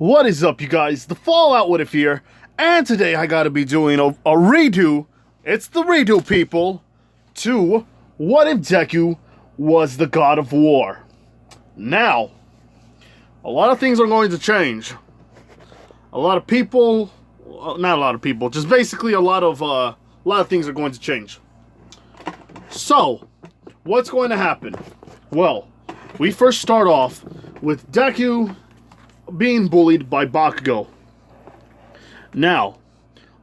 What is up, you guys? The Fallout What If here, and today I gotta be doing a redo. It's the redo, people, to What If Deku Was the God of War. Now, a lot of things are going to change. A lot of people, not a lot of people, just basically a lot of things are going to change. So, what's going to happen? Well, we first start off with Deku being bullied by Bakugo. Now,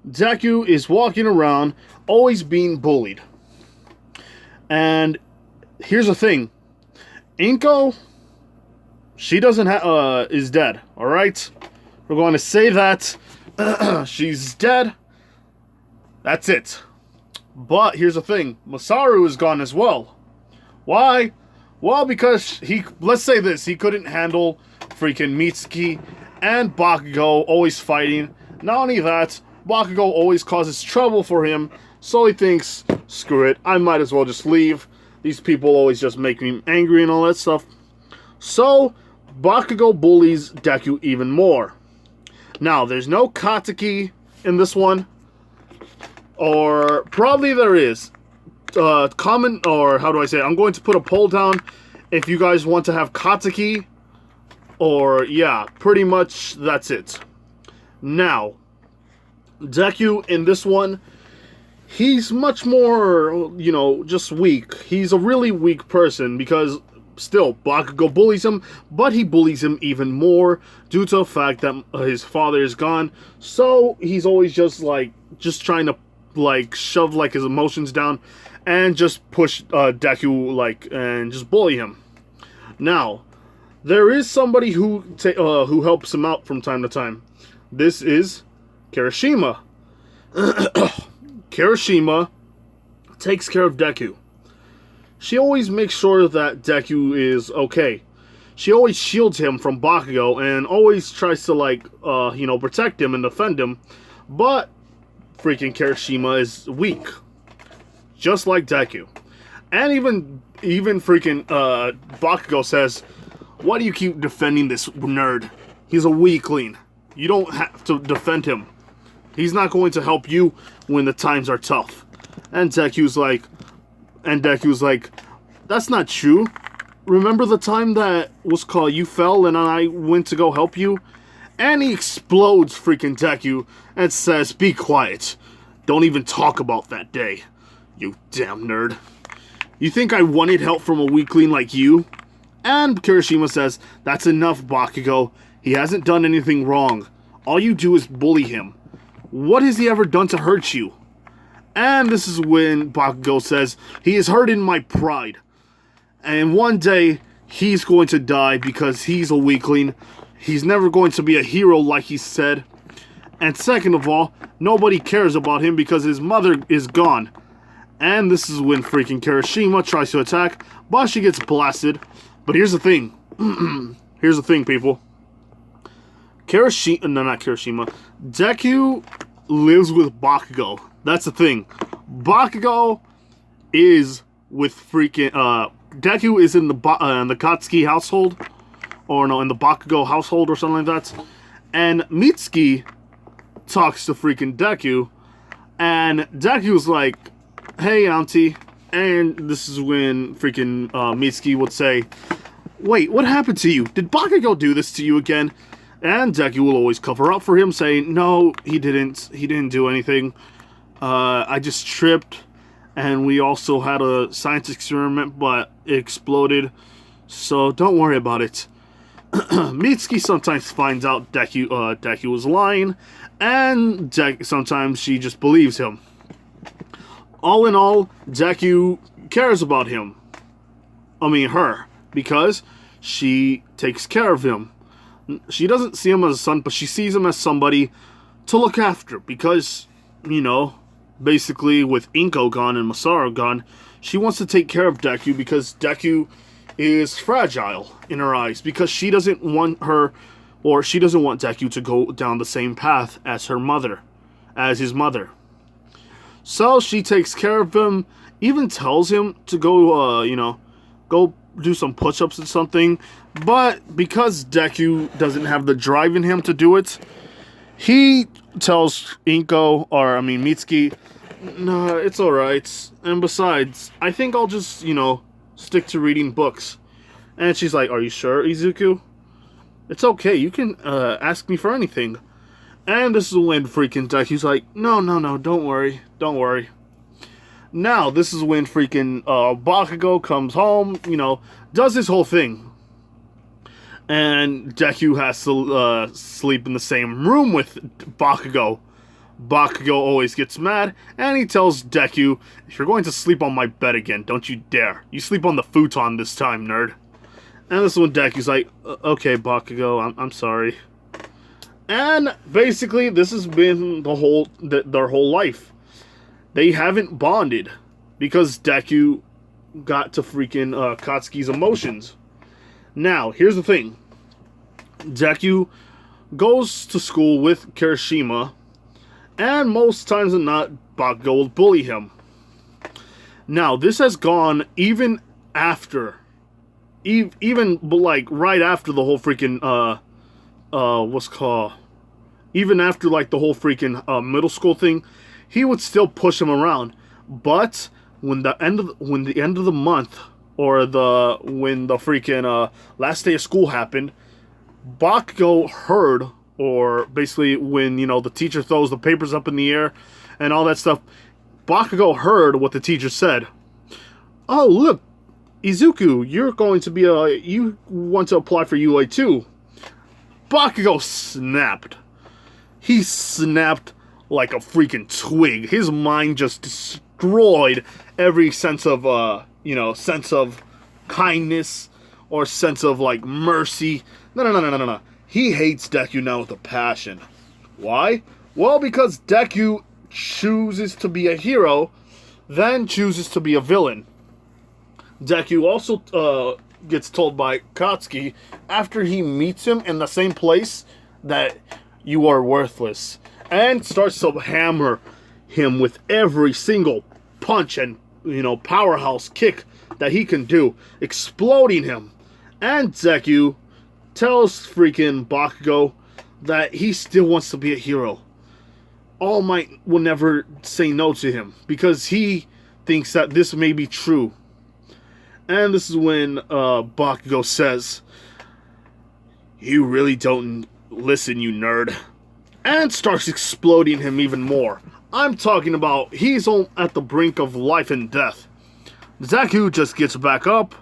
Deku is walking around always being bullied. And here's the thing. Inko, she doesn't have, is dead, alright? We're going to say that she's dead. That's it. But here's the thing. Masaru is gone as well. Why? Well, because let's say this, he couldn't handle freaking Mitsuki and Bakugo always fighting. Not only that, Bakugo always causes trouble for him, so he thinks, screw it, I might as well just leave. These people always just make me angry and all that stuff. So, Bakugo bullies Deku even more. Now, there's no Katsuki in this one. Or, probably there is. Comment, or how do I say it? I'm going to put a poll down if you guys want to have Katsuki. Or, yeah, pretty much that's it. Now, Deku in this one, he's much more, you know, just weak. He's a really weak person because still, Bakugo bullies him, but he bullies him even more due to the fact that his father is gone. So, he's always just trying to, shove, his emotions down and just push Deku, and just bully him. Now, there is somebody who helps him out from time to time. This is Kirishima. Kirishima takes care of Deku. She always makes sure that Deku is okay. She always shields him from Bakugo and always tries to, protect him and defend him. But freaking Kirishima is weak. Just like Deku. And even freaking Bakugo says, why do you keep defending this nerd? He's a weakling. You don't have to defend him. He's not going to help you when the times are tough. And Deku's like, that's not true. Remember the time that was called you fell and I went to go help you? And he explodes freaking Deku and says, be quiet. Don't even talk about that day. You damn nerd. You think I wanted help from a weakling like you? And Kirishima says, that's enough, Bakugo. He hasn't done anything wrong. All you do is bully him. What has he ever done to hurt you? And this is when Bakugo says, he is hurting my pride. And one day, he's going to die because he's a weakling. He's never going to be a hero like he said. And second of all, nobody cares about him because his mother is gone. And this is when freaking Kirishima tries to attack, but she gets blasted. But here's the thing. Here's the thing, people. Not Kirishima. Deku lives with Bakugo. That's the thing. Bakugo is with freaking... Deku is in the Katsuki household. Or no, in the Bakugo household or something like that. And Mitsuki talks to freaking Deku. And Deku's like, hey, auntie. And this is when freaking Mitsuki would say, wait, what happened to you? Did Bakugo do this to you again? And Deku will always cover up for him, saying, no, he didn't. He didn't do anything. I just tripped. And we also had a science experiment, but it exploded. So don't worry about it. Mitsuki sometimes finds out Deku was lying. And sometimes she just believes him. All in all, Deku cares about him. Her. Because she takes care of him. She doesn't see him as a son, but she sees him as somebody to look after. Because, basically with Inko gone and Masaru gone, she wants to take care of Deku because Deku is fragile in her eyes. Because she doesn't want Deku to go down the same path as his mother. So she takes care of him, even tells him to go, go do some push-ups or something, but because Deku doesn't have the drive in him to do it, he tells Mitsuki, "Nah, it's alright. And besides, I think I'll just, stick to reading books." And she's like, "Are you sure, Izuku? It's okay, you can ask me for anything." And this is when freaking Deku's like, No, don't worry. Now, this is when freaking Bakugo comes home, does his whole thing. And Deku has to sleep in the same room with Bakugo. Bakugo always gets mad, and he tells Deku, "If you're going to sleep on my bed again, don't you dare. You sleep on the futon this time, nerd." And this is when Deku's like, "Okay, Bakugo, I'm sorry." And basically, this has been their whole life. They haven't bonded because Deku got to freaking Katsuki's emotions. Now, here's the thing. Deku goes to school with Kirishima, and most times than not, Bakugo will bully him. Now, this has gone even after, right after the whole freaking, even after, like, the whole freaking middle school thing, he would still push him around. But when the end of the month, or when the freaking last day of school happened, Bakugo heard, or basically when, the teacher throws the papers up in the air and all that stuff, Bakugo heard what the teacher said. "Oh, look, Izuku, you want to apply for UA too." Bakugo snapped. He snapped like a freaking twig. His mind just destroyed every sense of, sense of kindness or sense of, like, mercy. No. He hates Deku now with a passion. Why? Well, because Deku chooses to be a hero, then chooses to be a villain. Deku also gets told by Katsuki, after he meets him in the same place, that you are worthless, and starts to hammer him with every single punch and, powerhouse kick that he can do, exploding him. And Deku tells freaking Bakugo that he still wants to be a hero. All Might will never say no to him, because he thinks that this may be true. And this is when Bakugo says, "You really don't listen, you nerd." And starts exploding him even more. I'm talking about he's at the brink of life and death. Deku just gets back up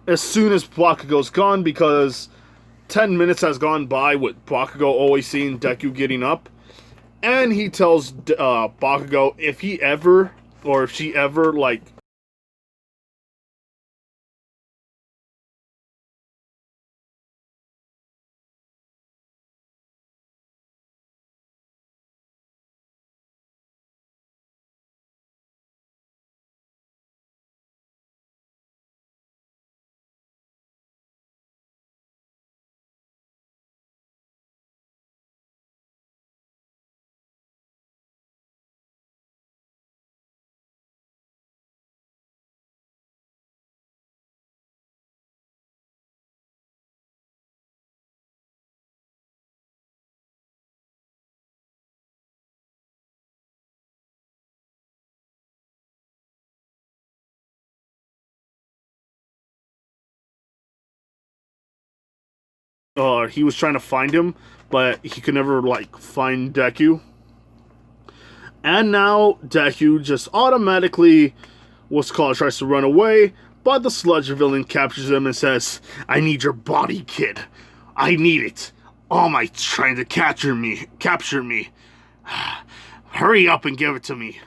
as soon as Bakugo's gone, because 10 minutes has gone by with Bakugo always seeing Deku getting up. And he tells Bakugo if she ever, like, he was trying to find him, but he could never, like, find Deku. And now Deku just automatically, tries to run away, but the sludge villain captures him and says, "I need your body, kid. I need it. All Might's trying to capture me. Hurry up and give it to me."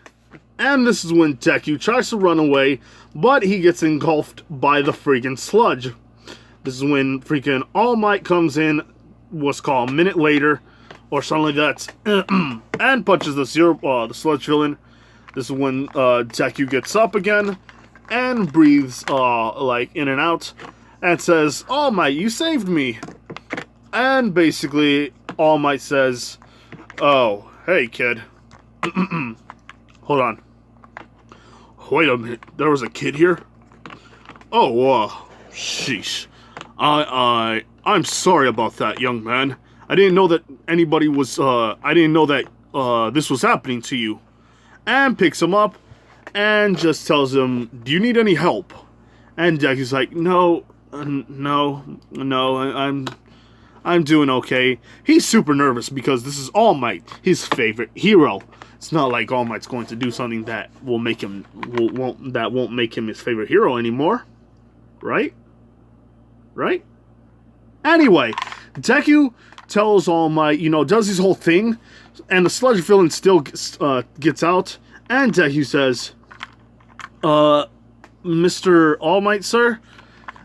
And this is when Deku tries to run away, but he gets engulfed by the freaking sludge. This is when freaking All Might comes in, a minute later, or something like that, and punches the sludge villain. This is when Deku gets up again, and breathes, in and out, and says, "All Might, you saved me." And basically, All Might says, "Oh, hey, kid. Hold on. Wait a minute, there was a kid here? Oh, Sheesh. I'm sorry about that, young man. I didn't know that anybody was, I didn't know that, this was happening to you. And picks him up and just tells him, do you need any help? And Deku's like, no, I'm doing okay. He's super nervous because this is All Might, his favorite hero. It's not like All Might's going to do something that will make him, won't make him his favorite hero anymore. Right? Right? Anyway, Deku tells All Might, does his whole thing, and the sludge villain still gets out, and Deku says, Mr. All Might, sir?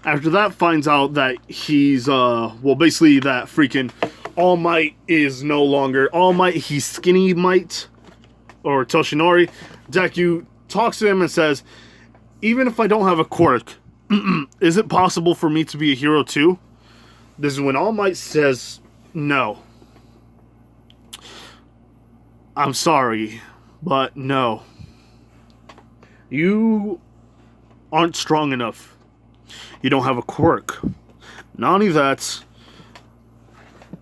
After that, finds out that he's, basically that freaking All Might is no longer All Might, he's Skinny Might, or Toshinori. Deku talks to him and says, even if I don't have a quirk, is it possible for me to be a hero too? This is when All Might says, no. I'm sorry, but no. You aren't strong enough. You don't have a quirk. Not only that,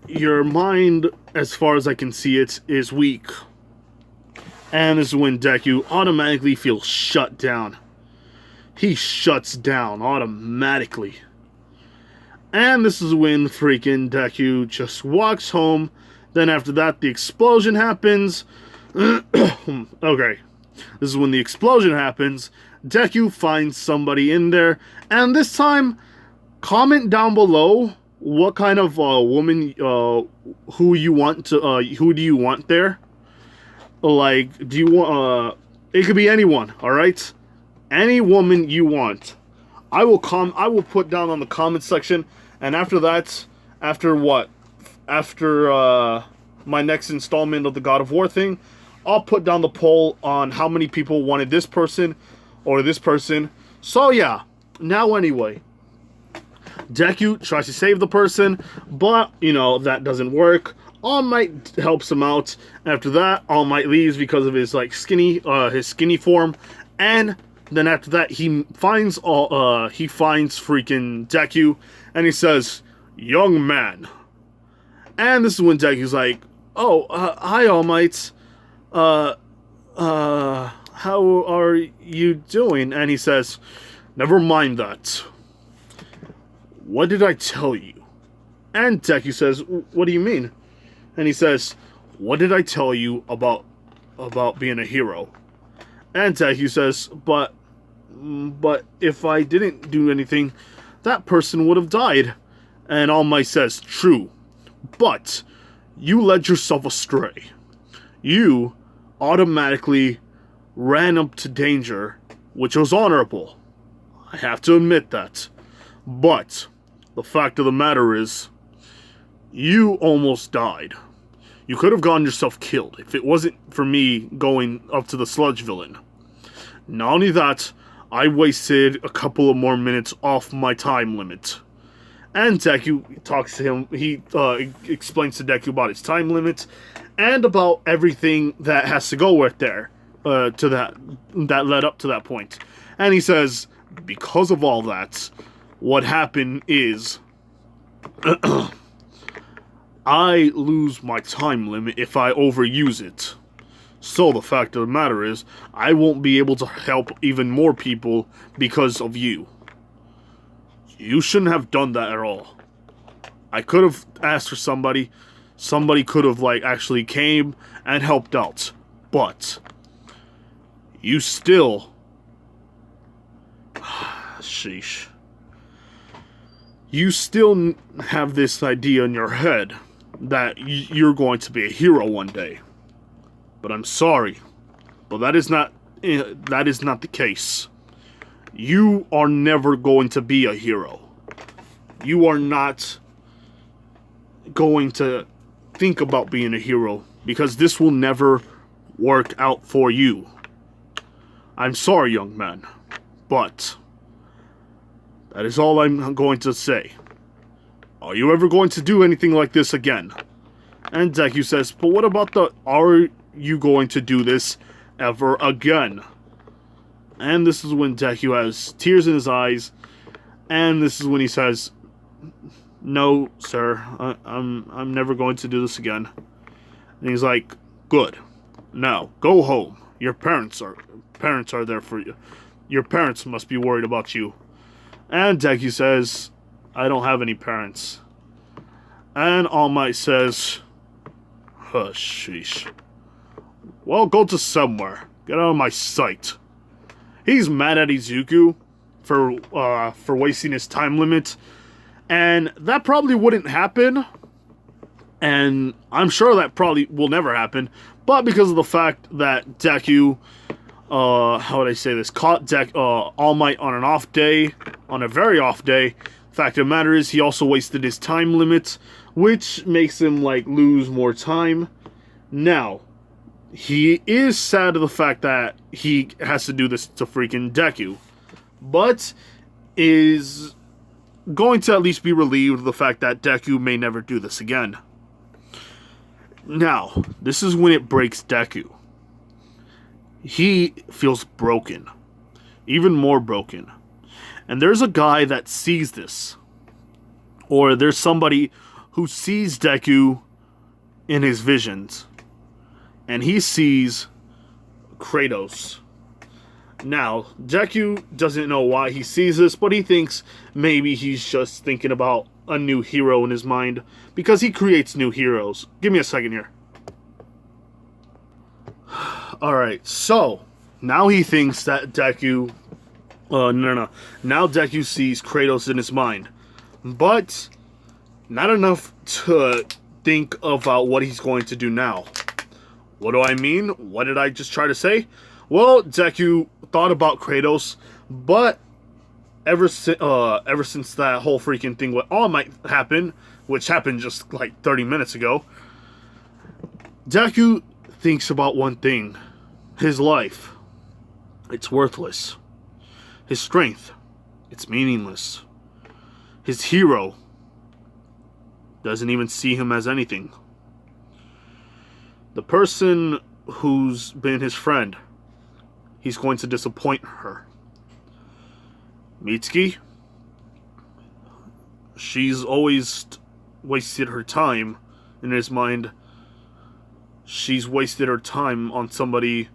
your mind, as far as I can see it, is weak. And this is when Deku automatically feels shut down. He shuts down automatically. And this is when freaking Deku just walks home. Then after that, the explosion happens. Okay. This is when the explosion happens. Deku finds somebody in there. And this time, comment down below what kind of woman, who do you want there? Like, do you want, it could be anyone, alright? Any woman you want. I will put down on the comment section, and after that, after my next installment of the God of War thing, I'll put down the poll on how many people wanted this person or this person. So yeah, now anyway, Deku tries to save the person, but that doesn't work. All Might helps him out. After that, All Might leaves because of his skinny form, and then after that, he finds freaking Deku, and he says, "Young man." And this is when Deku's like, "Oh, hi, All Might. How are you doing?" And he says, "Never mind that. What did I tell you?" And Deku says, "What do you mean?" And he says, "What did I tell you about being a hero?" And Deku says, but if I didn't do anything, that person would have died." And All Might says, "True, but you led yourself astray. You automatically ran up to danger, which was honorable. I have to admit that. But the fact of the matter is, you almost died. You could have gotten yourself killed if it wasn't for me going up to the sludge villain. Not only that, I wasted a couple of more minutes off my time limit." And Deku talks to him, he explains to Deku about his time limit, and about everything that has to go with there, to that led up to that point. And he says, because of all that, what happened is, I lose my time limit if I overuse it. So the fact of the matter is, I won't be able to help even more people because of you. You shouldn't have done that at all. I could have asked for somebody. Somebody could have, actually came and helped out. But you still... Sheesh. You still have this idea in your head that you're going to be a hero one day. But I'm sorry, but that is not the case. You are never going to be a hero. You are not going to think about being a hero, because this will never work out for you. I'm sorry, young man, but that is all I'm going to say. Are you ever going to do anything like this again? And Deku says, but what about are you going to do this ever again? And this is when Deku has tears in his eyes, And this is when he says, "No, sir, I'm never going to do this again." And he's like, "Good. Now go home. Your parents are there for you. Your parents must be worried about you." And Deku says, "I don't have any parents." And All Might says, "Hush, sheesh. Well, go to somewhere. Get out of my sight." He's mad at Izuku for wasting his time limit, and that probably wouldn't happen. And I'm sure that probably will never happen, but because of the fact that Deku, how would I say this, caught All Might on an off day, on a very off day. Fact of the matter is, he also wasted his time limit, which makes him, like, lose more time. Now, he is sad to the fact that he has to do this to freaking Deku, but is going to at least be relieved of the fact that Deku may never do this again. Now, this is when it breaks Deku. He feels broken. Even more broken. And there's a guy that sees this. Or there's somebody who sees Deku in his visions. And he sees Kratos. Now, Deku doesn't know why he sees this, but he thinks maybe he's just thinking about a new hero in his mind, because he creates new heroes. Give me a second here. Alright, so now he thinks that Deku... Now Deku sees Kratos in his mind. But not enough to think about what he's going to do now. What do I mean? What did I just try to say? Well, Deku thought about Kratos, but ever since that whole freaking thing with All Might happened, which happened just like 30 minutes ago, Deku thinks about one thing. His life. It's worthless. His strength. It's meaningless. His hero doesn't even see him as anything. The person who's been his friend, he's going to disappoint her. Mitsuki, she's always wasted her time. In his mind, she's wasted her time on somebody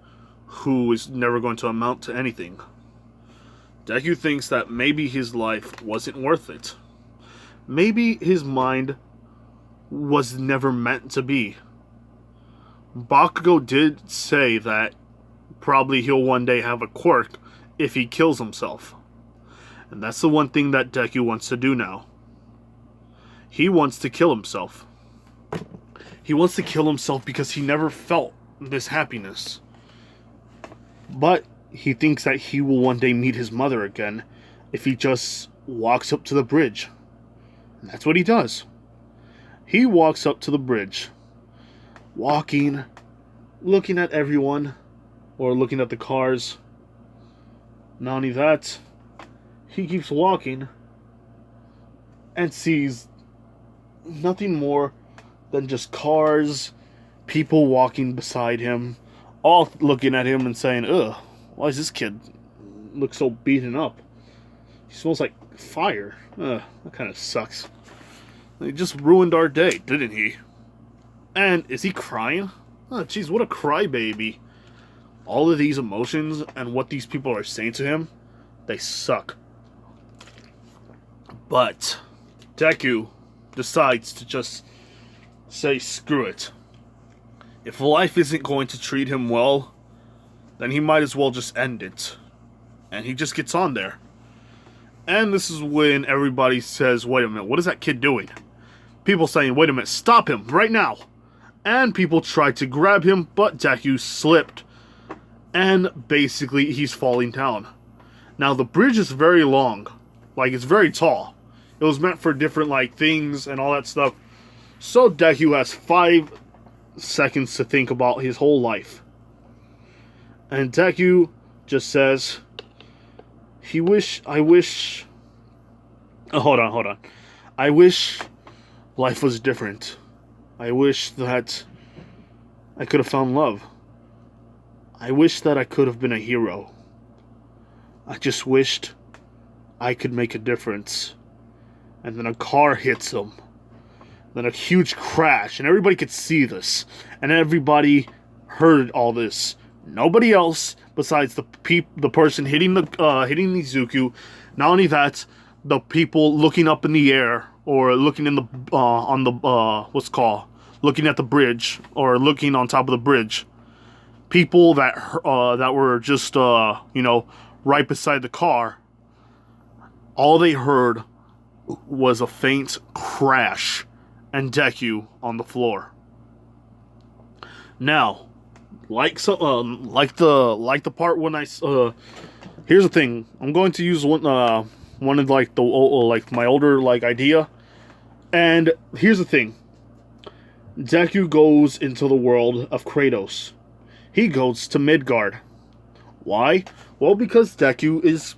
who is never going to amount to anything. Deku thinks that maybe his life wasn't worth it. Maybe his mind was never meant to be. Bakugo did say that probably he'll one day have a quirk if he kills himself. And that's the one thing that Deku wants to do now. He wants to kill himself. He wants to kill himself because he never felt this happiness. But he thinks that he will one day meet his mother again if he just walks up to the bridge. And that's what he does. He walks up to the bridge, walking, looking at everyone, or looking at the cars. Not only that, he keeps walking and sees nothing more than just cars, people walking beside him, all looking at him and saying, "Ugh, why does this kid look so beaten up? He smells like fire. Ugh, that kind of sucks. He just ruined our day, didn't he?" And is he crying? Oh, jeez, what a crybaby. All of these emotions and what these people are saying to him, they suck. But Deku decides to just say screw it. If life isn't going to treat him well, then he might as well just end it. And he just gets on there. And this is when everybody says, wait a minute, what is that kid doing? People saying, wait a minute, stop him right now. And people tried to grab him, but Deku slipped. And basically, he's falling down. Now, the bridge is very long. Like, it's very tall. It was meant for different, like, things and all that stuff. So Deku has 5 seconds to think about his whole life. And Deku just says, I wish... Oh, hold on. I wish life was different. I wish that I could have found love. I wish that I could have been a hero. I just wished I could make a difference. And then a car hits him. Then a huge crash, and everybody could see this. And everybody heard all this. Nobody else besides the person hitting the Izuku. Not only that, the people looking up in the air or looking in the on the looking at the bridge or looking on top of the bridge. People that were just right beside the car. All they heard was a faint crash and Deku on the floor. Now, like the part when I here's the thing. I'm going to use one of like my older idea. And here's the thing. Deku goes into the world of Kratos. He goes to Midgard. Why? Well, because Deku is,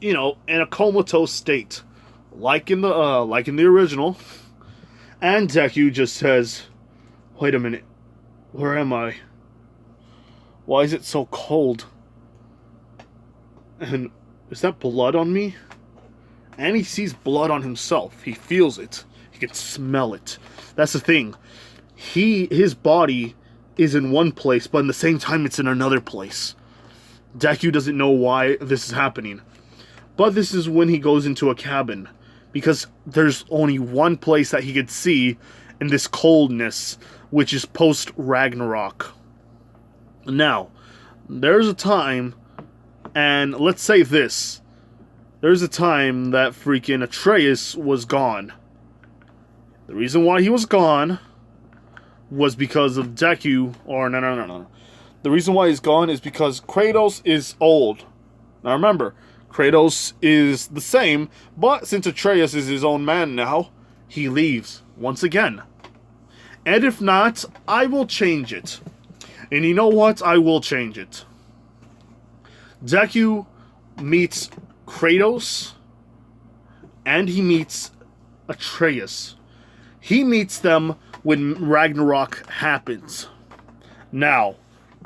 in a comatose state, like in the original. And Deku just says, "Wait a minute, where am I? Why is it so cold? And is that blood on me?" And he sees blood on himself. He feels it. He can smell it. That's the thing. His body is in one place, but in the same time it's in another place. Deku doesn't know why this is happening. But this is when he goes into a cabin. Because there's only one place that he could see in this coldness, which is post-Ragnarok. Now, there's a time, and let's say this. There's a time that freaking Atreus was gone. The reason why he was gone was because of Deku, or no. The reason why he's gone is because Kratos is old. Now remember, Kratos is the same, but since Atreus is his own man now, he leaves once again. And if not, I will change it. And you know what? I will change it. Deku meets Kratos, and he meets Atreus. He meets them when Ragnarok happens. Now,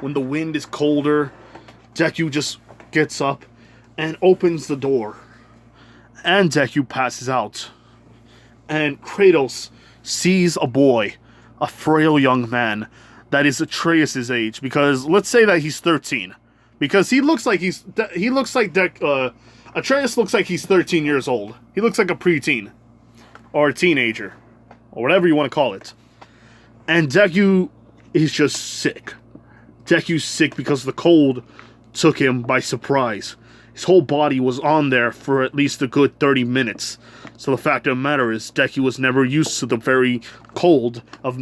when the wind is colder, Deku just gets up and opens the door. And Deku passes out. And Kratos sees a boy, a frail young man, that is Atreus' age. Because let's say that he's 13. Because he looks like Atreus looks like he's 13 years old. He looks like a preteen. Or a teenager. Or whatever you want to call it. And Deku is just sick. Deku's sick because the cold took him by surprise. His whole body was on there for at least a good 30 minutes. So the fact of the matter is, Deku was never used to the very colds of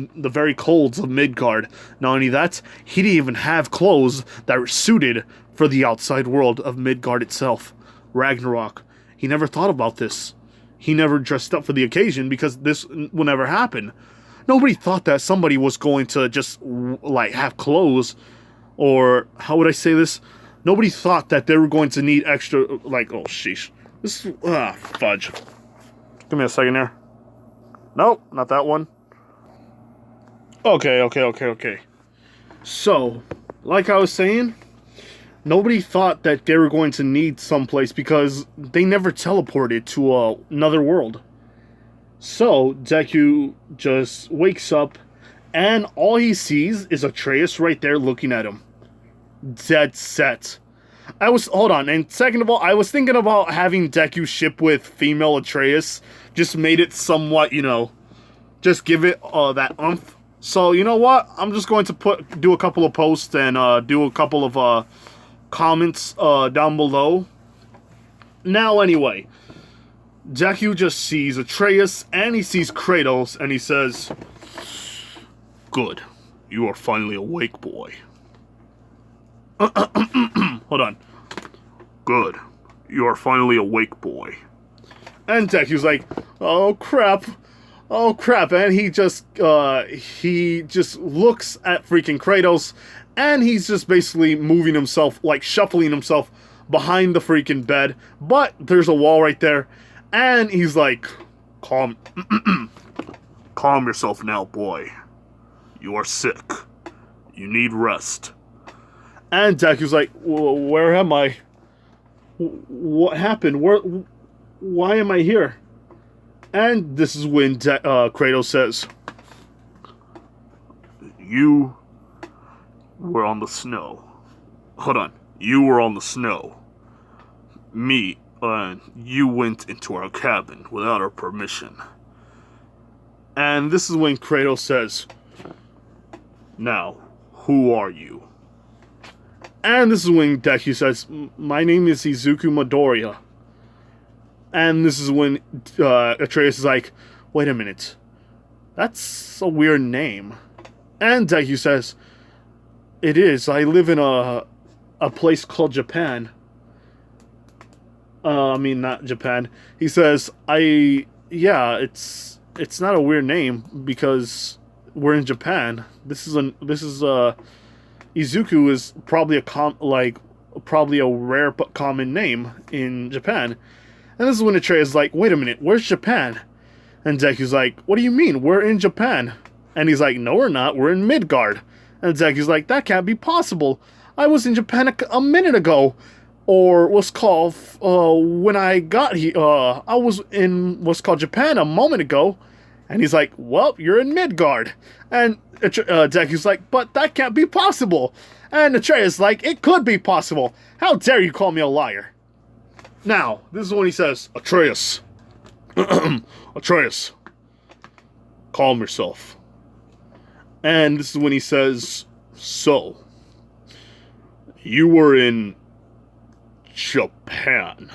Midgard. Not only that, he didn't even have clothes that were suited for the outside world of Midgard itself. Ragnarok. He never thought about this. He never dressed up for the occasion because this will never happen. Nobody thought that somebody was going to just, have clothes. Or, how would I say this? Nobody thought that they were going to need extra, oh, sheesh. This is, fudge. Give me a second here. Nope, not that one. Okay. So, like I was saying, nobody thought that they were going to need someplace because they never teleported to another world. So, Deku just wakes up, and all he sees is Atreus right there looking at him. Dead set. Hold on, and second of all, I was thinking about having Deku ship with female Atreus. Just made it somewhat, just give it that oomph. So, you know what? I'm just going to do a couple of posts and do a couple of comments down below. Now, anyway, Deku just sees Atreus, and he sees Kratos, and he says, "Good. You are finally awake, boy." Hold on. "Good. You are finally awake, boy." And Deku's like, "Oh crap. And he just looks at freaking Kratos, and he's just basically moving himself, shuffling himself behind the freaking bed. But there's a wall right there, and he's like, calm yourself now, boy. You are sick. You need rest." And Deku's like, "Where am I? What happened? why am I here? And this is when Kratos says, you were on the snow. Hold on. You were on the snow. You went into our cabin without our permission. And this is when Kratos says, now, who are you? And this is when Deku says, my name is Izuku Midoriya. And this is when Atreus is like, wait a minute. That's a weird name. And Deku says, it is. I live in a place called Japan. I mean, not Japan. He says, yeah, it's not a weird name because we're in Japan. Izuku is probably probably a rare but common name in Japan. And this is when Atreus is like, wait a minute, where's Japan? And Deku's like, what do you mean? We're in Japan. And he's like, no, we're not. We're in Midgard. And Deku's like, that can't be possible. I was in Japan a minute ago. Or what's called, when I got here, I was in what's called Japan a moment ago. And he's like, well, you're in Midgard. And Deku's like, but that can't be possible. And Atreus is like, it could be possible. How dare you call me a liar? Now, this is when he says, Atreus. Atreus. Calm yourself. And this is when he says, so, you were in Japan.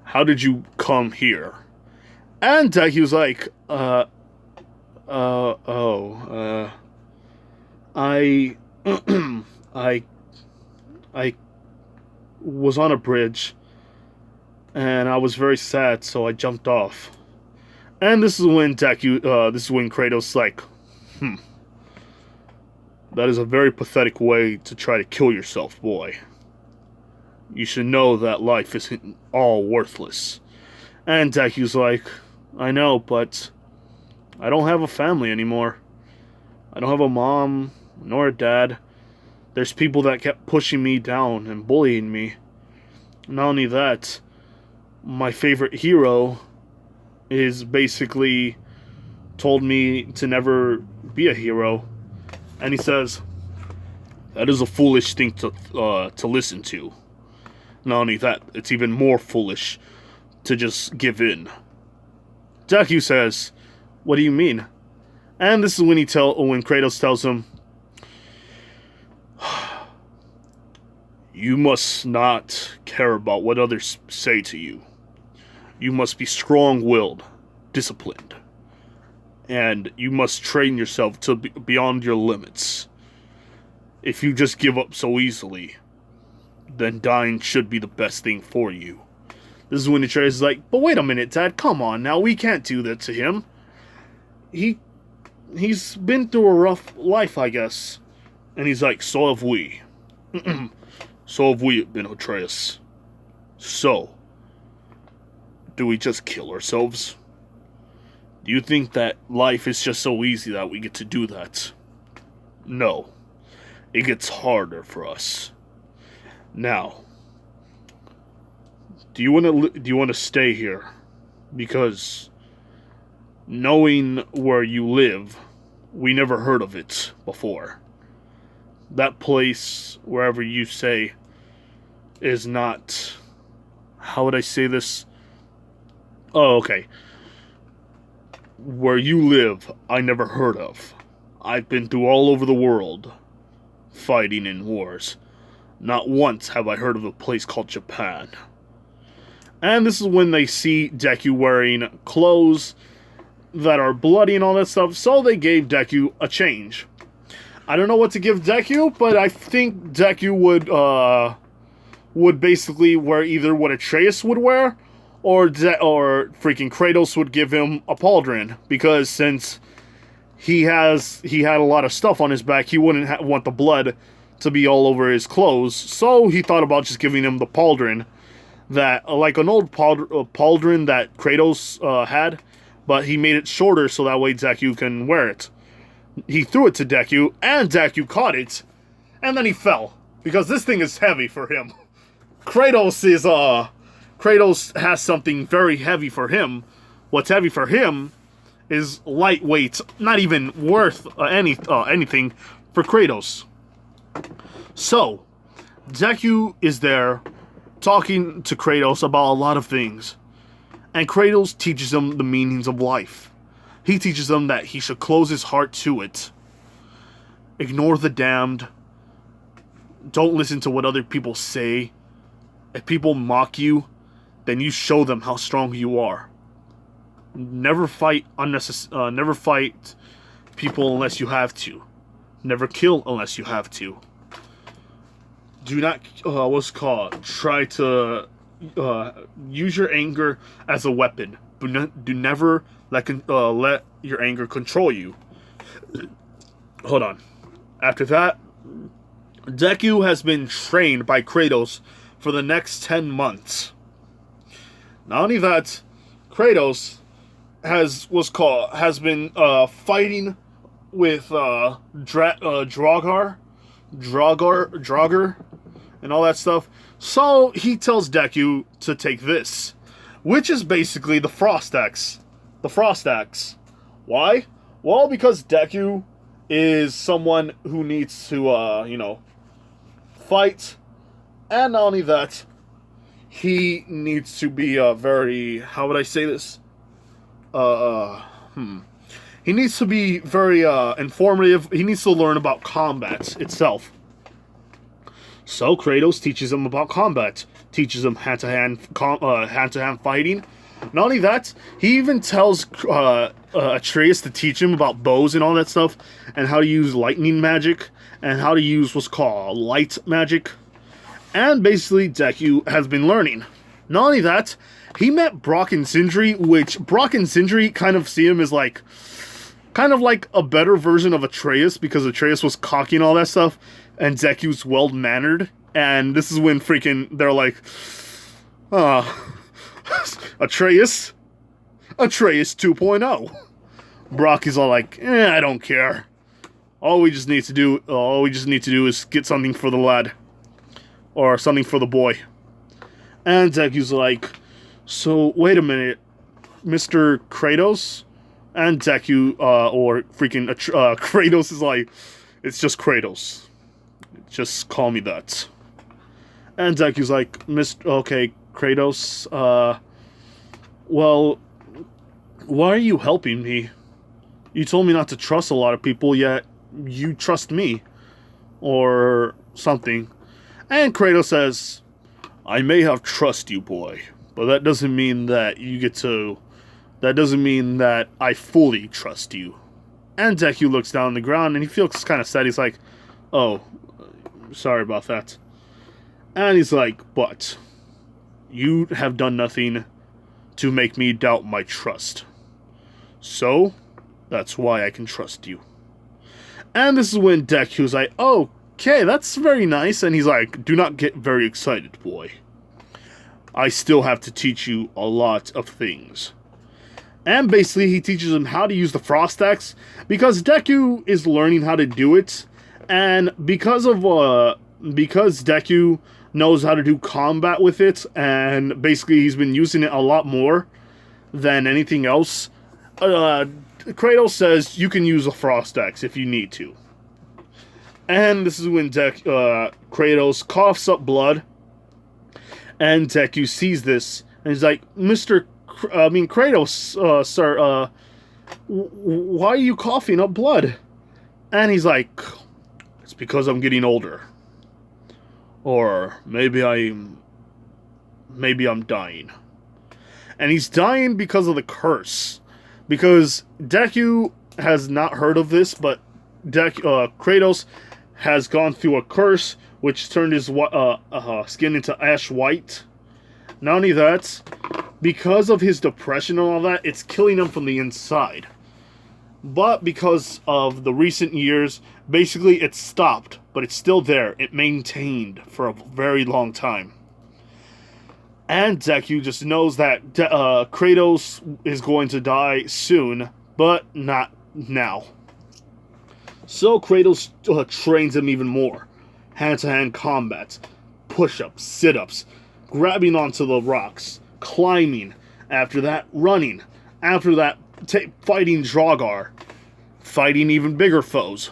How did you come here? And he was like, I was on a bridge, and I was very sad, so I jumped off. And this is when this is when Kratos is like, that is a very pathetic way to try to kill yourself, boy. You should know that life isn't all worthless. And Deku's like, I know, but I don't have a family anymore. I don't have a mom, nor a dad. There's people that kept pushing me down and bullying me. Not only that, my favorite hero is basically told me to never be a hero. And he says, that is a foolish thing to listen to. Not only that, it's even more foolish to just give in. Deku says, what do you mean? And this is when when Kratos tells him, you must not care about what others say to you. You must be strong-willed, disciplined, and you must train yourself to beyond your limits. If you just give up so easily, then dying should be the best thing for you. This is when Atreus is like, but wait a minute, Dad, come on now, we can't do that to him. He's been through a rough life, I guess. And he's like, so have we. So have we been, Atreus. So, do we just kill ourselves? Do you think that life is just so easy that we get to do that? No. It gets harder for us. Now, do you want to stay here? Because knowing where you live, we never heard of it before. That place, wherever you say, is not... How would I say this? Oh, okay. Where you live, I never heard of. I've been through all over the world, fighting in wars. Not once have I heard of a place called Japan. And this is when they see Deku wearing clothes that are bloody and all that stuff, so they gave Deku a change. I don't know what to give Deku, but I think Deku would basically wear either what Atreus would wear, or freaking Kratos would give him a pauldron, because since he had a lot of stuff on his back, he wouldn't want the blood to be all over his clothes, so he thought about just giving him the pauldron, that like an old pauldron that Kratos had, but he made it shorter so that way Deku can wear it. He threw it to Deku, and Deku caught it, and then he fell, because this thing is heavy for him. Kratos Kratos has something very heavy for him. What's heavy for him is lightweight, not even worth anything for Kratos. So, Deku is there talking to Kratos about a lot of things. And Kratos teaches him the meanings of life. He teaches him that he should close his heart to it. Ignore the damned. Don't listen to what other people say. If people mock you, then you show them how strong you are. Never fight never fight people unless you have to. Never kill unless you have to. Do not try to use your anger as a weapon. Do never let your anger control you. Hold on. After that, Deku has been trained by Kratos for the next 10 months. Not only that, Kratos has been fighting with Draugr, and all that stuff. So he tells Deku to take this, which is basically the Frost Axe. The Frost Axe. Why? Well, because Deku is someone who needs to, fight. And not only that, he needs to be very, how would I say this? He needs to be very informative. He needs to learn about combat itself. So Kratos teaches him about combat. Teaches him hand-to-hand fighting. Not only that, he even tells Atreus to teach him about bows and all that stuff, and how to use lightning magic, and how to use what's called light magic. And basically, Deku has been learning. Not only that, he met Brock and Sindri, which Brock and Sindri kind of see him as kind of like a better version of Atreus, because Atreus was cocky and all that stuff, and Deku's well-mannered. And this is when they're like, Atreus 2.0. Brock is all like, I don't care. All we just need to do is get something for the lad. Or something for the boy. And Deku's like, so, wait a minute, Mr. Kratos? And Deku, Kratos is like, it's just Kratos. Just call me that. And Deku's like, okay, Kratos, well, why are you helping me? You told me not to trust a lot of people, yet you trust me. Or something. And Kratos says, I may have trust you, boy, but that doesn't mean that that doesn't mean that I fully trust you. And Deku looks down on the ground and he feels kind of sad. He's like, oh, sorry about that. And he's like, but you have done nothing to make me doubt my trust. So, that's why I can trust you. And this is when Deku's like, oh, okay, that's very nice. And he's like, do not get very excited, boy. I still have to teach you a lot of things. And basically, he teaches him how to use the Frost Axe, because Deku is learning how to do it. And because Deku knows how to do combat with it, and basically he's been using it a lot more than anything else, Kratos says you can use a Frost Axe if you need to. And this is when Kratos coughs up blood, and Deku sees this, and he's like, Kratos, sir, why are you coughing up blood? And he's like, it's because I'm getting older. Or maybe I'm dying. And he's dying because of the curse. Because Deku has not heard of this, but Kratos has gone through a curse which turned his skin into ash white. Not only that, because of his depression and all that, it's killing him from the inside. But because of the recent years, basically it stopped, but it's still there. It maintained for a very long time. And Deku just knows that Kratos is going to die soon, but not now. So Kratos trains him even more. Hand-to-hand combat, push-ups, sit-ups, grabbing onto the rocks, climbing, after that running, after that fighting Draugr, fighting even bigger foes.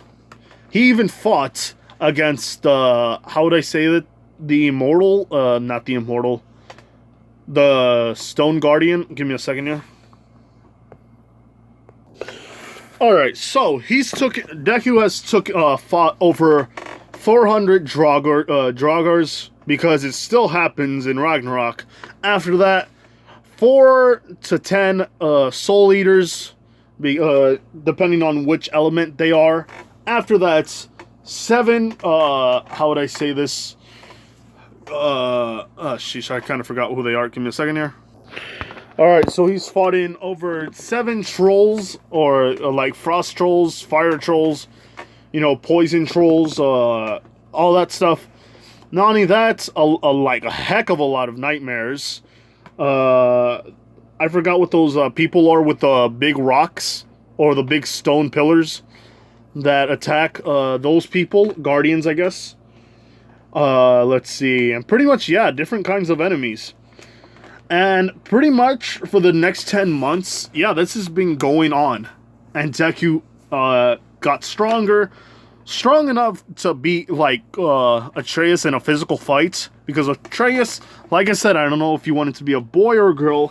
He even fought against, how would I say that? The Immortal, not the Immortal, the Stone Guardian. Give me a second here. Alright, so Deku has fought over 400 Draugrs, because it still happens in Ragnarok. After that, 4 to 10 Soul Eaters, depending on which element they are. After that, 7, how would I say this? Sheesh, I kind of forgot who they are. Give me a second here. Alright, so he's fought in over 7 trolls, or like frost trolls, fire trolls, you know, poison trolls, all that stuff. Not only that, like a heck of a lot of nightmares. I forgot what those people are with the big rocks, or the big stone pillars that attack those people. Guardians, I guess. Let's see. And pretty much, yeah, different kinds of enemies. And pretty much for the next 10 months, yeah, this has been going on. And Deku got stronger. Strong enough to beat, like, Atreus in a physical fight. Because Atreus, like I said, I don't know if you want it to be a boy or a girl,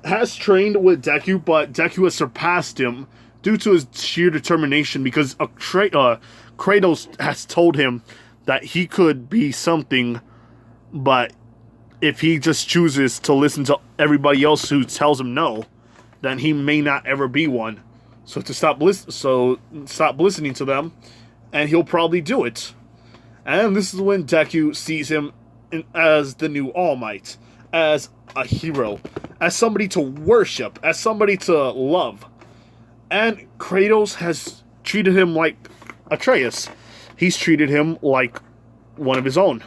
has trained with Deku, but Deku has surpassed him due to his sheer determination. Because Kratos has told him that he could be something, but if he just chooses to listen to everybody else who tells him no, then he may not ever be one. So stop listening to them, and he'll probably do it. And this is when Deku sees him as the new All Might, as a hero, as somebody to worship, as somebody to love. And Kratos has treated him like Atreus. He's treated him like one of his own.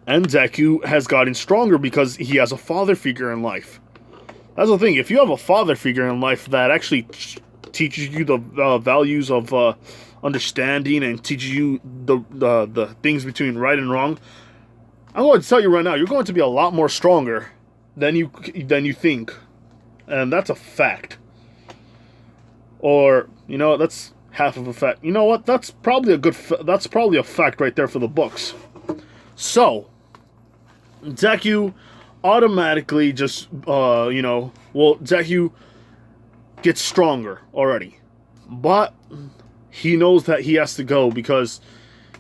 And Deku has gotten stronger because he has a father figure in life. That's the thing. If you have a father figure in life that actually teaches you the values of understanding and teaches you the things between right and wrong, I'm going to tell you right now, you're going to be a lot more stronger than you think, and that's a fact. Or, you know, that's half of a fact. You know what? That's probably a fact right there for the books. So, Deku automatically just, Deku gets stronger already. But he knows that he has to go because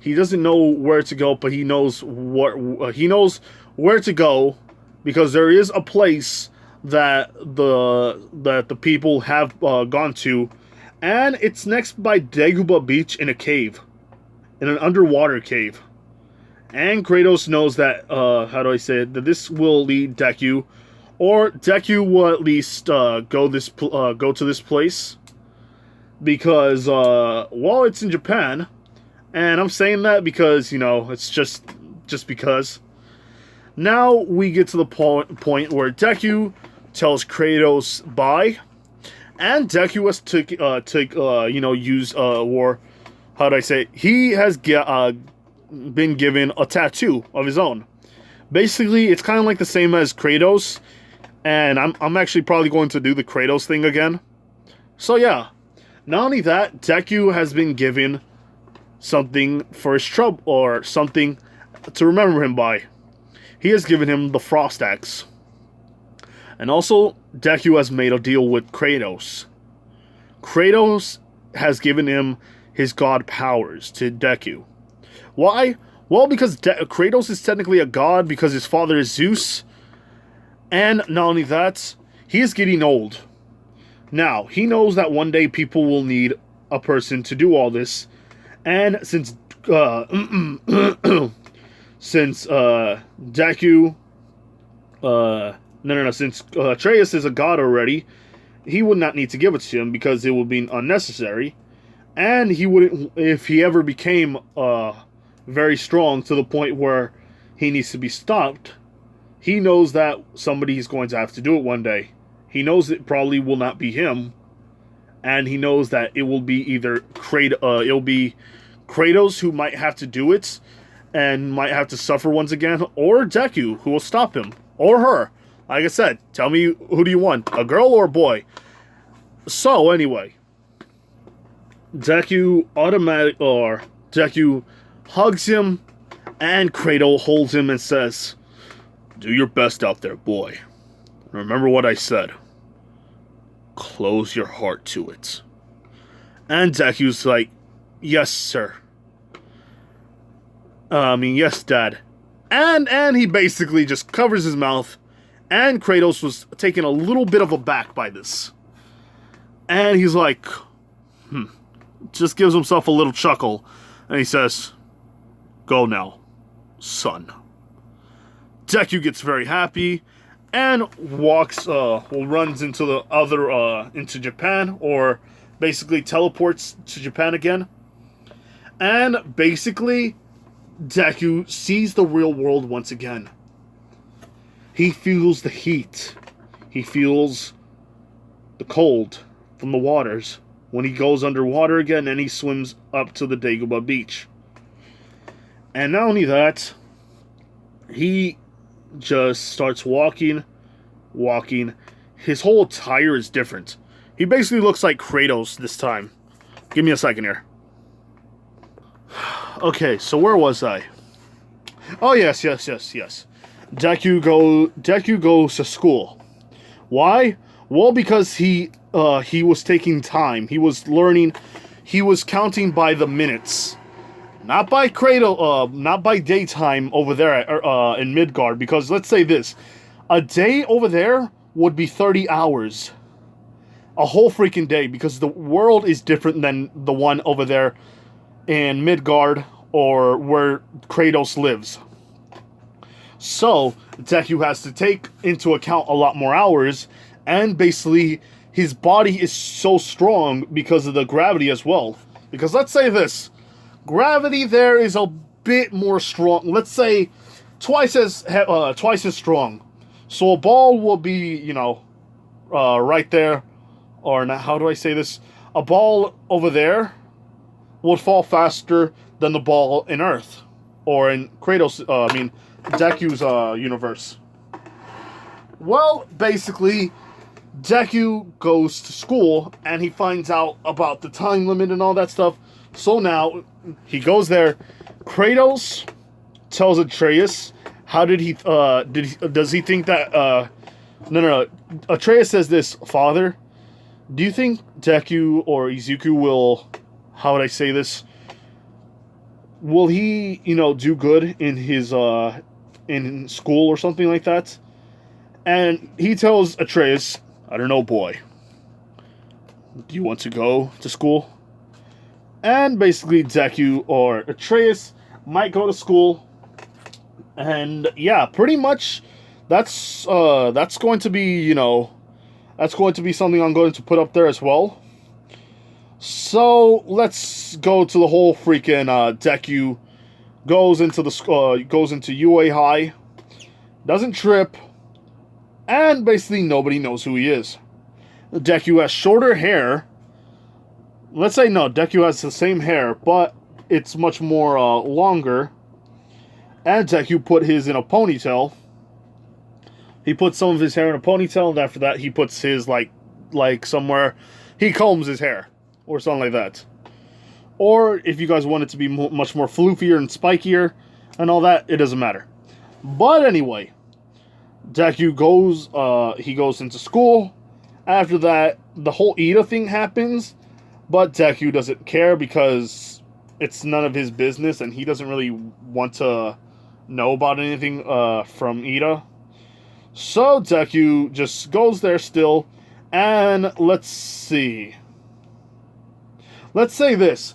he doesn't know where to go, but he knows where to go because there is a place that the people have gone to, and it's next by Dagobah Beach in a cave, in an underwater cave. And Kratos knows that, how do I say it, that this will lead Deku, or Deku will at least go to this place, because, well, it's in Japan, and I'm saying that because, you know, it's just because. Now we get to the point where Deku tells Kratos bye, and Deku has how do I say it? He has been given a tattoo of his own. Basically, it's kind of like the same as Kratos, and I'm actually probably going to do the Kratos thing again. So yeah, not only that, Deku has been given something for his trouble, or something to remember him by. He has given him the Frost Axe. And also, Deku has made a deal with Kratos. Kratos has given him his god powers to Deku. Why? Well, because Kratos is technically a god because his father is Zeus. And not only that, he is getting old. Now, he knows that one day people will need a person to do all this. And since Deku, since Atreus is a god already, he would not need to give it to him because it would be unnecessary. And he wouldn't, if he ever became very strong to the point where he needs to be stopped, he knows that somebody is going to have to do it one day. He knows it probably will not be him, and he knows that it will be either it'll be Kratos who might have to do it, and might have to suffer once again, or Deku, who will stop him, or her. Like I said, tell me, who do you want, a girl or a boy? So anyway, Deku hugs him, and Kratos holds him and says, "Do your best out there, boy. Remember what I said. Close your heart to it." And Deku's like, "Yes, sir. Yes, Dad." And he basically just covers his mouth, and Kratos was taken a little bit of aback by this. And he's like, just gives himself a little chuckle, and he says, "Go now, son." Deku gets very happy, and runs into the other, into Japan, or basically teleports to Japan again. And basically, Deku sees the real world once again. He feels the heat. He feels the cold from the waters when he goes underwater again and he swims up to the Dagobah beach. And not only that, he just starts walking. His whole attire is different. He basically looks like Kratos this time. Give me a second here. Okay, so where was I? Oh, yes. Deku goes to school. Why? Well, because he was taking time. He was learning. He was counting by the minutes, not by not by daytime over there in Midgard. Because let's say this, a day over there would be 30 hours. A whole freaking day, because the world is different than the one over there in Midgard, or where Kratos lives. So, Deku has to take into account a lot more hours, and basically, his body is so strong because of the gravity as well. Because let's say this, gravity there is a bit more strong, let's say twice as strong. So a ball will be, right there, or not, how do I say this? A ball over there would fall faster than the ball in Earth, or in Deku's universe. Well, basically, Deku goes to school, and he finds out about the time limit and all that stuff. So now, he goes there. Kratos tells Atreus, does he think that, no. Atreus says this, "Father, do you think Deku or Izuku will, how would I say this? Will he, do good in his, in school or something like that?" And he tells Atreus, "I don't know, boy. Do you want to go to school?" And basically Deku or Atreus might go to school. And yeah, pretty much that's going to be, that's going to be something I'm going to put up there as well. So let's go to the whole freaking Deku goes into UA High, doesn't trip, and basically nobody knows who he is. Deku has shorter hair. Let's say no, Deku has the same hair, but it's much more longer. And Deku put his in a ponytail. He puts some of his hair in a ponytail, and after that he puts his like somewhere, he combs his hair or something like that. Or if you guys want it to be much more floofier and spikier and all that, it doesn't matter. But anyway, Deku goes into school. After that, the whole Ida thing happens, but Deku doesn't care because it's none of his business, and he doesn't really want to know about anything from Ida. So Deku just goes there still, and let's see. Let's say this.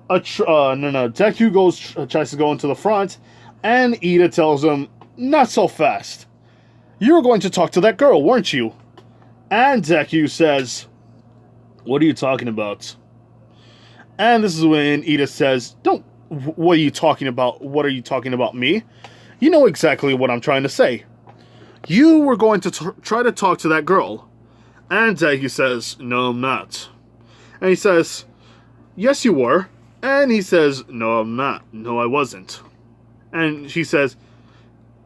Deku tries to go into the front, and Ida tells him, "Not so fast. You were going to talk to that girl, weren't you?" And Deku says, "What are you talking about?" And this is when Ida says, what are you talking about? What are you talking about, me? You know exactly what I'm trying to say. You were going to try to talk to that girl." And Deku says, "No, I'm not." And he says, "Yes, you were. And he says, no, I'm not. No, I wasn't. And she says,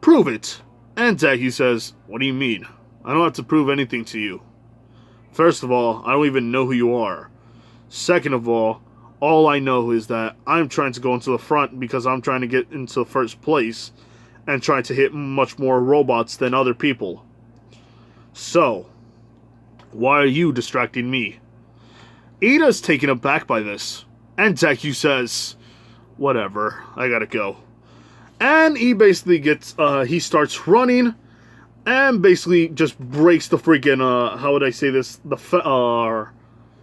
prove it. And Deku says, what do you mean? I don't have to prove anything to you. First of all, I don't even know who you are. Second of all I know is that I'm trying to go into the front because I'm trying to get into first place and trying to hit much more robots than other people. So, why are you distracting me? Ida's taken aback by this. And Deku says, whatever, I gotta go. And he basically he starts running and basically just breaks the freaking, how would I say this?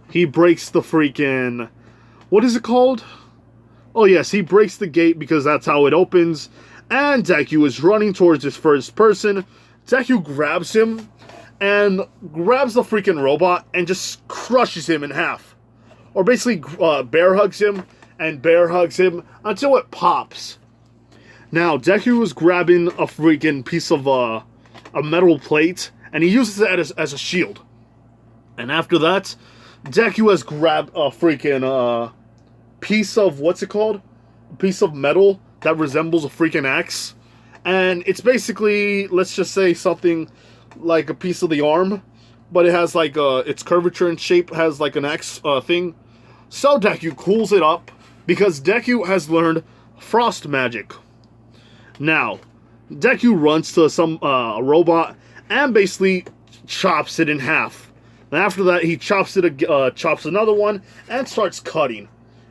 He breaks the freaking, what is it called? Oh yes, he breaks the gate because that's how it opens. And Deku is running towards his first person. Deku grabs him and grabs the freaking robot and just crushes him in half. Or basically bear hugs him and bear hugs him until it pops. Now, Deku was grabbing a freaking piece of a metal plate and he uses it as a shield. And after that, Deku has grabbed a freaking piece of, what's it called? A piece of metal that resembles a freaking axe. And it's basically, let's just say something like a piece of the arm. But it has like, its curvature and shape has like an axe thing. So Deku cools it up because Deku has learned frost magic. Now, Deku runs to some robot and basically chops it in half. And after that, he chops another one and starts cutting.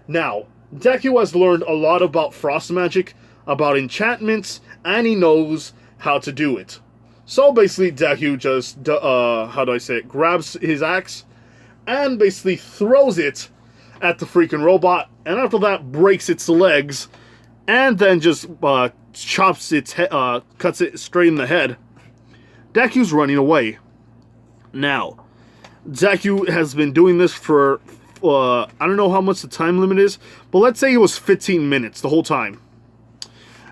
Now, Deku has learned a lot about frost magic, about enchantments, and he knows how to do it. So basically, Deku just, how do I say it, grabs his axe and basically throws it at the freaking robot, and after that breaks its legs, and then just chops its head, cuts it straight in the head. Deku's running away. Now, Deku has been doing this for, I don't know how much the time limit is, but let's say it was 15 minutes the whole time.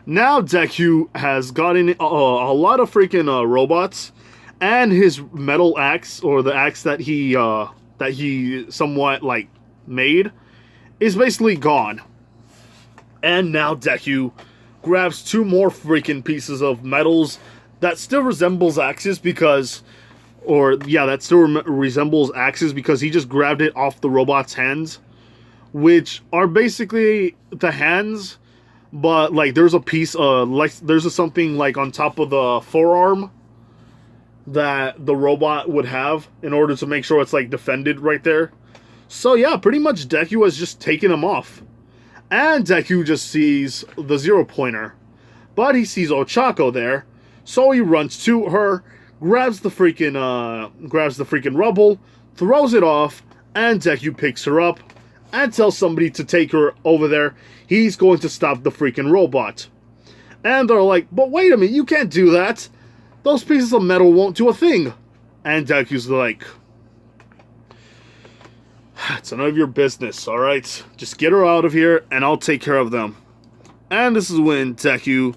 Now Deku has gotten a lot of freaking robots, and his metal axe, or the axe that he somewhat like made, is basically gone. And now Deku grabs two more freaking pieces of metals that still resembles axes because, that still resembles axes because he just grabbed it off the robot's hands, which are basically the hands, but like there's a piece, there's something like on top of the forearm that the robot would have in order to make sure it's like defended right there. So yeah, pretty much Deku has just taken him off. And Deku just sees the 0-pointer. But he sees Ochako there. So he runs to her, grabs the freaking rubble, throws it off, and Deku picks her up and tells somebody to take her over there. He's going to stop the freaking robot. And they're like, but wait a minute, you can't do that. Those pieces of metal won't do a thing. And Deku's like, it's none of your business, alright? Just get her out of here, and I'll take care of them. And this is when Deku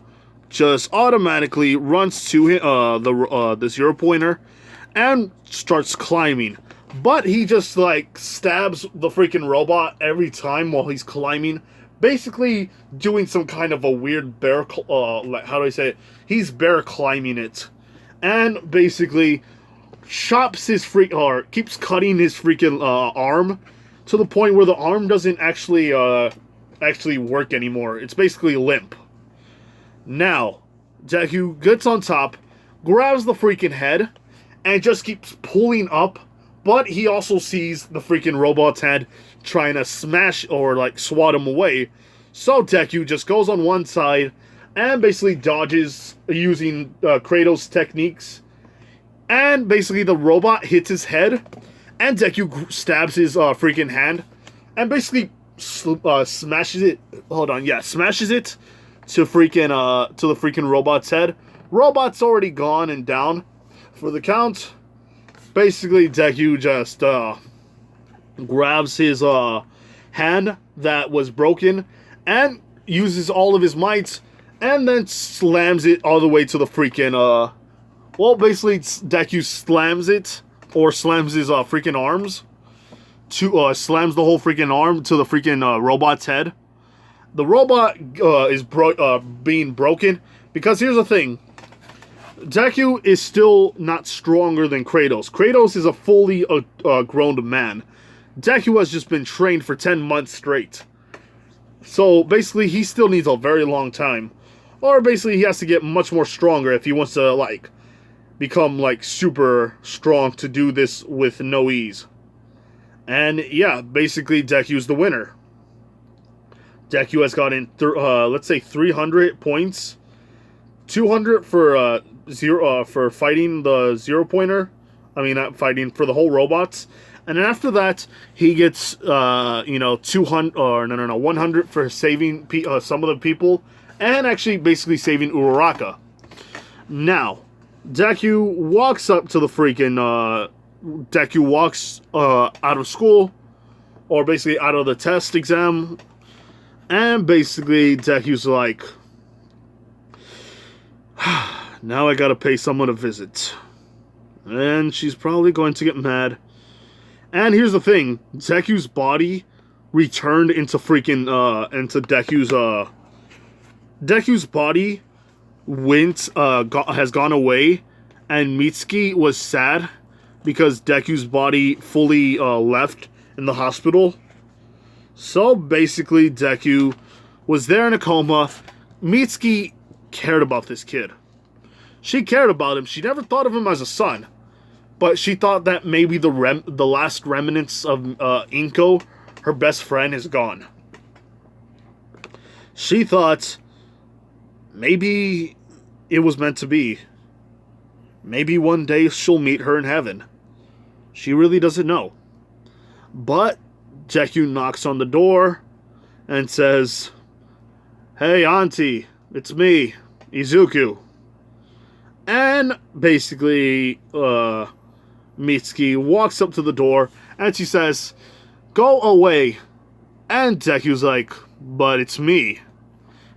just automatically runs to the 0-pointer and starts climbing. But he just, like, stabs the freaking robot every time while he's climbing. Basically doing some kind of a weird bear, how do I say it? He's bear climbing it. And basically chops his keeps cutting his freaking arm to the point where the arm doesn't actually work anymore. It's basically limp. Now, Deku gets on top, grabs the freaking head, and just keeps pulling up, but he also sees the freaking robot's head trying to smash or like swat him away. So Deku just goes on one side and basically dodges using Kratos techniques. And basically the robot hits his head, and Deku stabs his freaking hand, and basically smashes it. Smashes it to freaking to the freaking robot's head. Robot's already gone and down for the count. Basically, Deku just grabs his hand that was broken and uses all of his might, and then slams it all the way to the freaking basically Deku slams it, or slams his freaking arms slams the whole freaking arm to the freaking robot's head. The robot is being broken because here's the thing. Deku is still not stronger than Kratos. Kratos is a fully grown man. Deku has just been trained for 10 months straight. So basically he still needs a very long time. Or basically he has to get much more stronger if he wants to like become like super strong to do this with no ease. And yeah, basically Deku's the winner. Deku has gotten let's say 300 points. 200 for for fighting the 0-pointer. I mean, not fighting, for the whole robots. And then after that, he gets, 200, or no, 100 for saving some of the people. And actually basically saving Uraraka. Now, Deku walks up to the freaking, Deku walks out of school. Or basically out of the test exam. And basically Deku's like, now I gotta pay someone a visit. And she's probably going to get mad. And here's the thing. Deku's body returned into freaking, into Deku's, Deku's body has gone away. And Mitsuki was sad because Deku's body fully, left in the hospital. So basically Deku was there in a coma. Mitsuki cared about this kid. She cared about him. She never thought of him as a son. But she thought that maybe the last remnants of Inko, her best friend, is gone. She thought maybe it was meant to be. Maybe one day she'll meet her in heaven. She really doesn't know. But Deku knocks on the door and says, "Hey, Auntie, it's me, Izuku." And basically, Mitsuki walks up to the door and she says, "Go away." And Deku's like, "But it's me."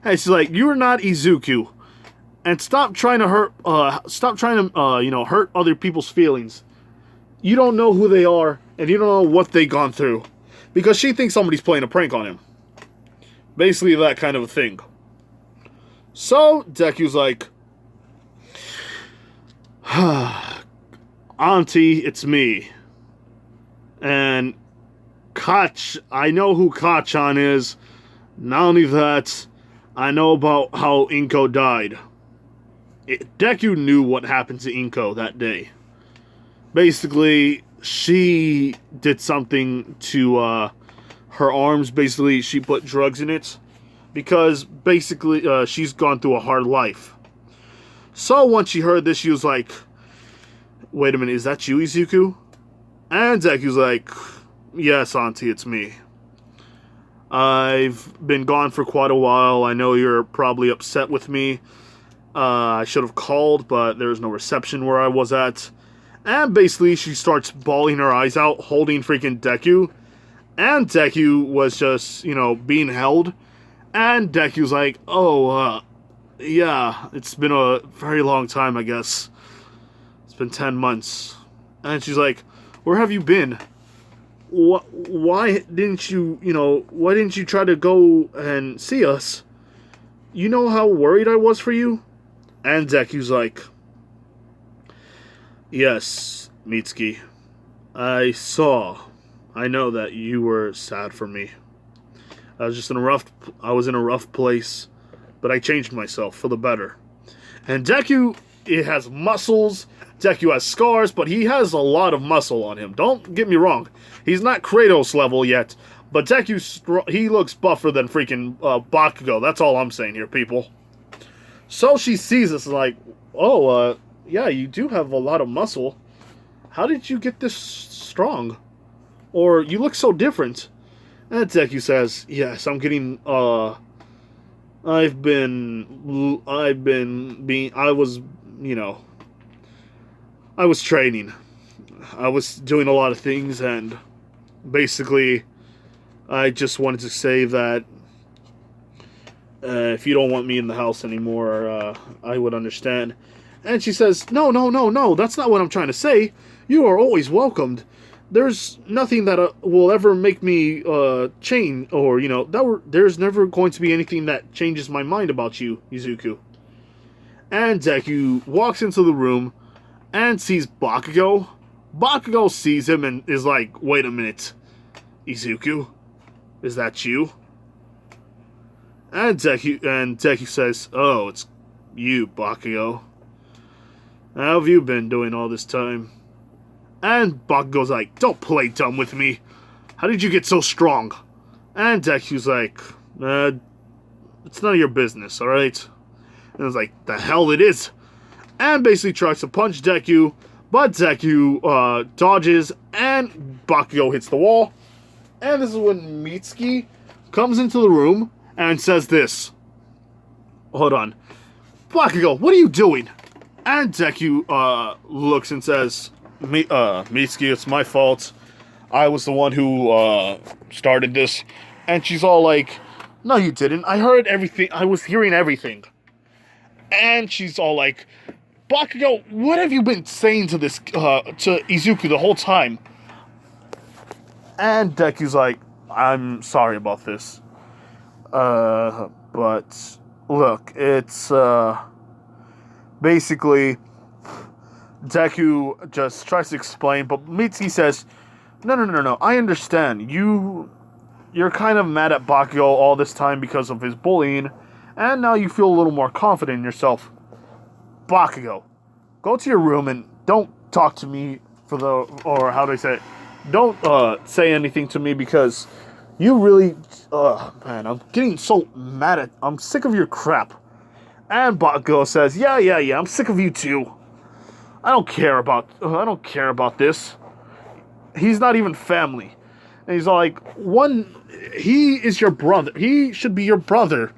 And she's like, "You're not Izuku. And stop trying to hurt other people's feelings. You don't know who they are and you don't know what they've gone through." Because she thinks somebody's playing a prank on him. Basically that kind of a thing. So Deku's like, "Auntie, it's me. And I know who Kachan is. Not only that, I know about how Inko died." Deku knew what happened to Inko that day. Basically, she did something to her arms. Basically, she put drugs in it. Because basically, she's gone through a hard life. So once she heard this, she was like, "Wait a minute, is that you, Izuku?" And Deku's like, "Yes, Auntie, it's me. I've been gone for quite a while. I know you're probably upset with me. I should have called, but there was no reception where I was at." And basically, she starts bawling her eyes out, holding freaking Deku. And Deku was just, being held. And Deku's like, "Oh, yeah, it's been a very long time, I guess. It's been 10 months. And she's like, "Where have you been? Why didn't you try to go and see us? You know how worried I was for you?" And Deku's like, "Yes, Mitsuki. I know that you were sad for me. I was in a rough place, but I changed myself for the better." And Deku, it has muscles. Deku has scars, but he has a lot of muscle on him. Don't get me wrong. He's not Kratos level yet, but Deku, he looks buffer than freaking Bakugo. That's all I'm saying here, people. So she sees this like, "Oh, yeah, you do have a lot of muscle. How did you get this strong? Or you look so different." And Deku says, "Yes, I'm getting, I was training. I was doing a lot of things, and basically, I just wanted to say that if you don't want me in the house anymore, I would understand." And she says, No, that's not what I'm trying to say. You are always welcomed. there's nothing that will ever make me change, or there's never going to be anything that changes my mind about you, Izuku. And Deku walks into the room and sees Bakugo. Bakugo sees him and is like, "Wait a minute, Izuku, is that you?" And Deku says, "Oh, it's you, Bakugo. How have you been doing all this time?" And Bakugo's like, "Don't play dumb with me. How did you get so strong?" And Deku's like, "It's none of your business, alright?" And I was like, "The hell it is." And basically tries to punch Deku, but Deku dodges, and Bakugo hits the wall. And this is when Mitsuki comes into the room and says this. Hold on. "Bakugo, what are you doing?" And Deku looks and says, "Mitsuki, it's my fault. I was the one who started this." And she's all like, "No, you didn't. I heard everything. I was hearing everything." And she's all like, "Bakugo, what have you been saying to this to Izuku the whole time?" And Deku's like, "I'm sorry about this. But look, it's basically." Deku just tries to explain, but Mitsuki says, No. I understand. You're kind of mad at Bakugo all this time because of his bullying, and now you feel a little more confident in yourself. Bakugo, go to your room and don't talk to me or how do I say it? Don't say anything to me because you really, man, I'm getting so mad I'm sick of your crap." And Bakugo says, Yeah, I'm sick of you too. I don't care about this. He's not even family." And he's all like, he is your brother. He should be your brother.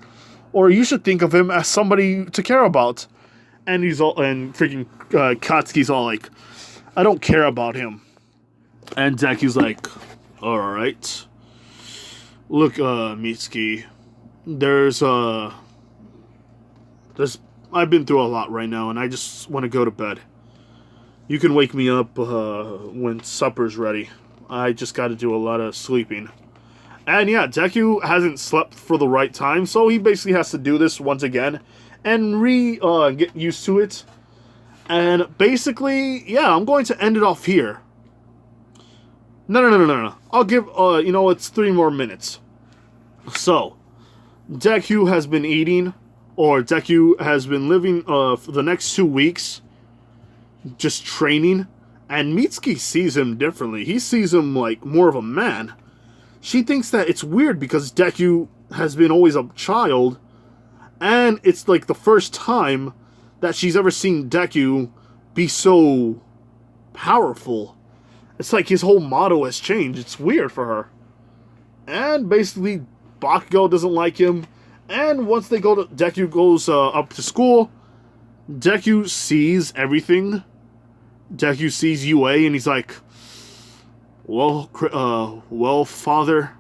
Or you should think of him as somebody to care about. And freaking Katsuki's all like, "I don't care about him." And Deku's like, "Alright. Look, Mitsuki, I've been through a lot right now, and I just want to go to bed. You can wake me up when supper's ready. I just got to do a lot of sleeping." And yeah, Deku hasn't slept for the right time, so he basically has to do this once again and get used to it. And basically, yeah, I'm going to end it off here. No. I'll give, it's 3 more minutes. So, Deku has been eating, or Deku has been living for the next 2 weeks, just training, and Mitsuki sees him differently. He sees him like more of a man. She thinks that it's weird because Deku has been always a child, and it's like the first time that she's ever seen Deku be so powerful. It's like his whole motto has changed. It's weird for her. And basically, Bakugo doesn't like him, and once Deku goes up to school, Deku sees everything. Deku sees UA, and he's like, well, Father,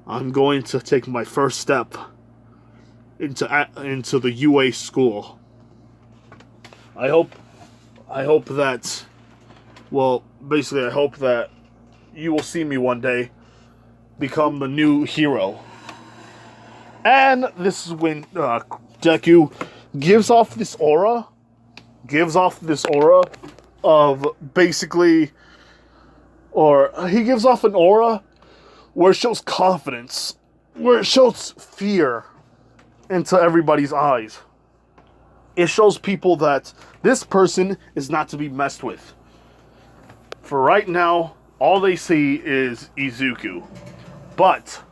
I'm going to take my first step into the UA school. I hope that, basically, I hope that you will see me one day become the new hero." And this is when Deku gives off this aura of basically, or he gives off an aura where it shows confidence, where it shows fear into everybody's eyes. It shows people that this person is not to be messed with. For right now, all they see is Izuku. But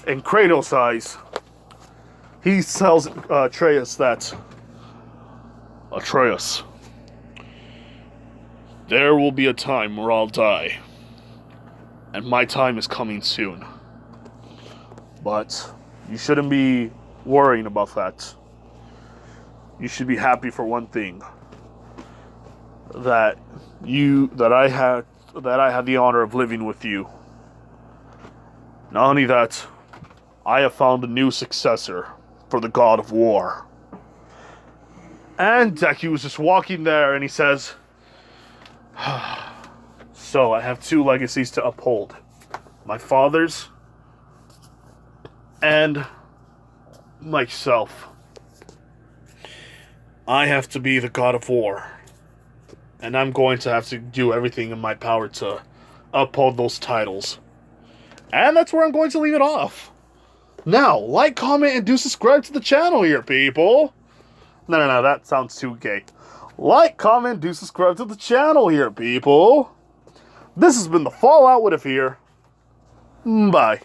in Kratos' eyes, he tells Atreus that, "Atreus, there will be a time where I'll die. And my time is coming soon. But you shouldn't be worrying about that. You should be happy for one thing. That I had the honor of living with you. Not only that, I have found a new successor for the God of War." And Deku was just walking there, and he says, So I have two legacies to uphold. My father's and myself. I have to be the god of war. And I'm going to have to do everything in my power to uphold those titles. And that's where I'm going to leave it off. Now, like, comment, and do subscribe to the channel here, people. No, that sounds too gay. Like, comment, do subscribe to the channel here, people. This has been the Fallout with a Fear. Bye.